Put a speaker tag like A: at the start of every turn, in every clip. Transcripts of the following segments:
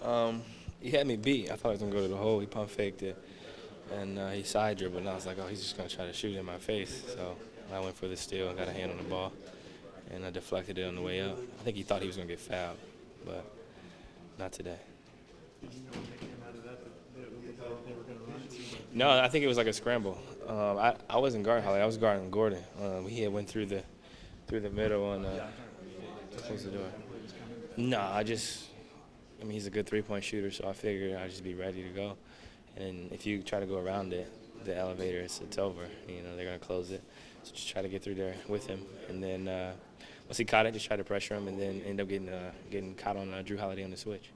A: Um, he had me beat. I thought he was gonna go to the hole. He pump faked it, and he side dribbled. And I was like, oh, he's just gonna try to shoot in my face. So I went for the steal and got a hand on the ball, and I deflected it on the way up. I think he thought he was gonna get fouled, but not today.
B: Did you know when they came out of that they were going to run?
A: No, I think it was like a scramble. I wasn't guarding Holly. I was guarding Gordon. He had went through the middle and closed the door. No, I mean, he's a good three-point shooter, so I figured I'd just be ready to go. And if you try to go around it, the elevator, it's over. They're going to close it. So just try to get through there with him. And then once he caught it, just try to pressure him and then end up getting caught on Drew Holiday on the switch.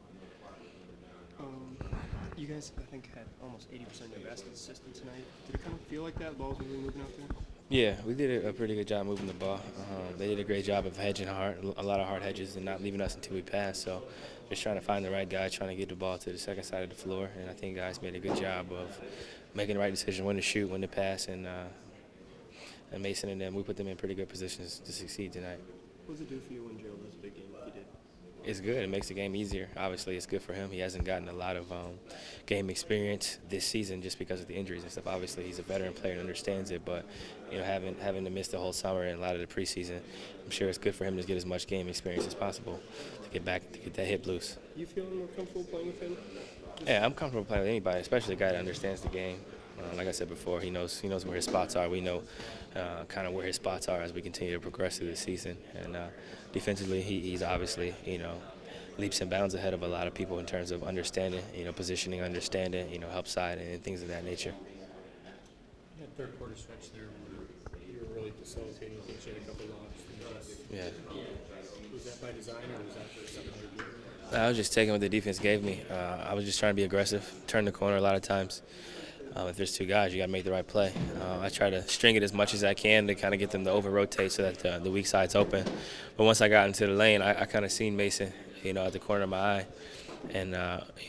B: You guys, I think, had almost 80% of your baskets assisted tonight. Did it kind of feel like that? Balls were really moving out there?
A: Yeah, we did a pretty good job moving the ball. They did a great job of hedging a lot of hard hedges and not leaving us until we passed. So just trying to find the right guy, trying to get the ball to the second side of the floor. And I think guys made a good job of making the right decision, when to shoot, when to pass. And Mason and them, we put them in pretty good positions to succeed tonight.
B: What does it do for you when Gerald has a big game like he did?
A: It's good. It makes the game easier. Obviously, it's good for him. He hasn't gotten a lot of game experience this season just because of the injuries and stuff. Obviously, he's a veteran player and understands it, but having to miss the whole summer and a lot of the preseason, I'm sure it's good for him to get as much game experience as possible to get that hip loose.
B: You feeling more comfortable playing with him?
A: Yeah, I'm comfortable playing with anybody, especially a guy that understands the game. Like I said before, he knows where his spots are. We know kind of where his spots are as we continue to progress through the season. And defensively, he's obviously leaps and bounds ahead of a lot of people in terms of understanding, positioning, understanding, help side and things of that nature.
B: That third quarter stretch there, you were really facilitating things. You had a couple lobs.
A: Yeah.
B: Was that by design or was that something you were doing?
A: I was just taking what the defense gave me. I was just trying to be aggressive, turn the corner a lot of times. If there's two guys, you got to make the right play. I try to string it as much as I can to kind of get them to over-rotate so that the weak side's open. But once I got into the lane, I kind of seen Mason, at the corner of my eye. And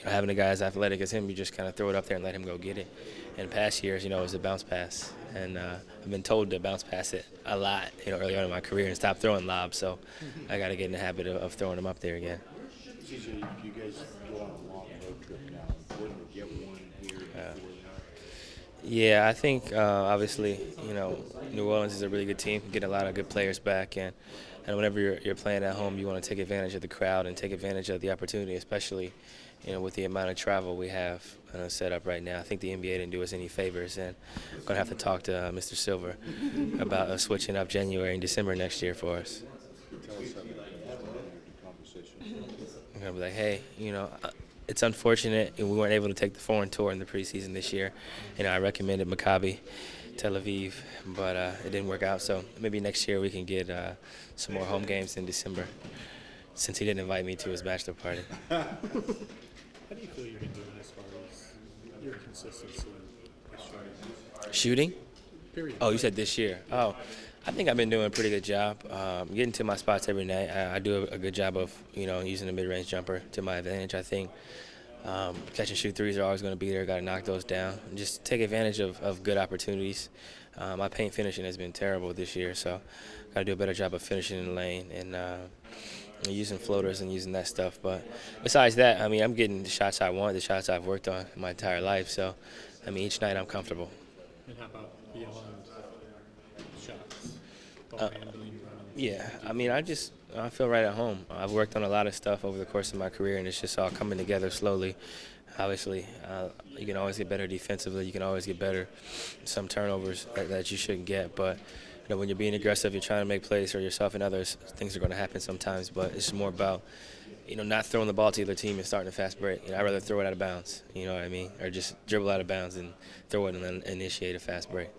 A: having a guy as athletic as him, you just kind of throw it up there and let him go get it. In past years, it was a bounce pass. And I've been told to bounce pass it a lot, early on in my career and stop throwing lobs. So I got to get in the habit of throwing them up there again.
C: CJ, you guys go on a long road trip now. Wouldn't get one here before
A: Yeah, I think obviously, New Orleans is a really good team, get a lot of good players back, and whenever you're playing at home, you want to take advantage of the crowd and take advantage of the opportunity, especially, with the amount of travel we have set up right now. I think the NBA didn't do us any favors, and I'm going to have to talk to Mr. Silver about switching up January and December next year for us.
C: Tell us something about the conversation.
A: I'm going to be like, hey, it's unfortunate we weren't able to take the foreign tour in the preseason this year. I recommended Maccabi, Tel Aviv, but it didn't work out. So maybe next year we can get some more home games in December, since he didn't invite me to his bachelor party.
B: How do you feel you've been doing as far as your consistency?
A: Shooting?
B: Period.
A: Oh, you said this year. Oh, I think I've been doing a pretty good job getting to my spots every night. I do a good job of, using the mid-range jumper to my advantage. I think catch and shoot threes are always going to be there. Got to knock those down. Just take advantage of good opportunities. My paint finishing has been terrible this year, so got to do a better job of finishing in the lane and using floaters and using that stuff. But besides that, I'm getting the shots I want, the shots I've worked on my entire life. So, each night I'm comfortable.
B: And how about beyond shots? Ball handling,
A: Yeah, I feel right at home. I've worked on a lot of stuff over the course of my career, and it's just all coming together slowly. Obviously, you can always get better defensively. You can always get better some turnovers that you shouldn't get. But when you're being aggressive, you're trying to make plays for yourself and others, things are going to happen sometimes. But it's more about not throwing the ball to the other team and starting a fast break. I'd rather throw it out of bounds, you know what I mean, or just dribble out of bounds and throw it and then initiate a fast break.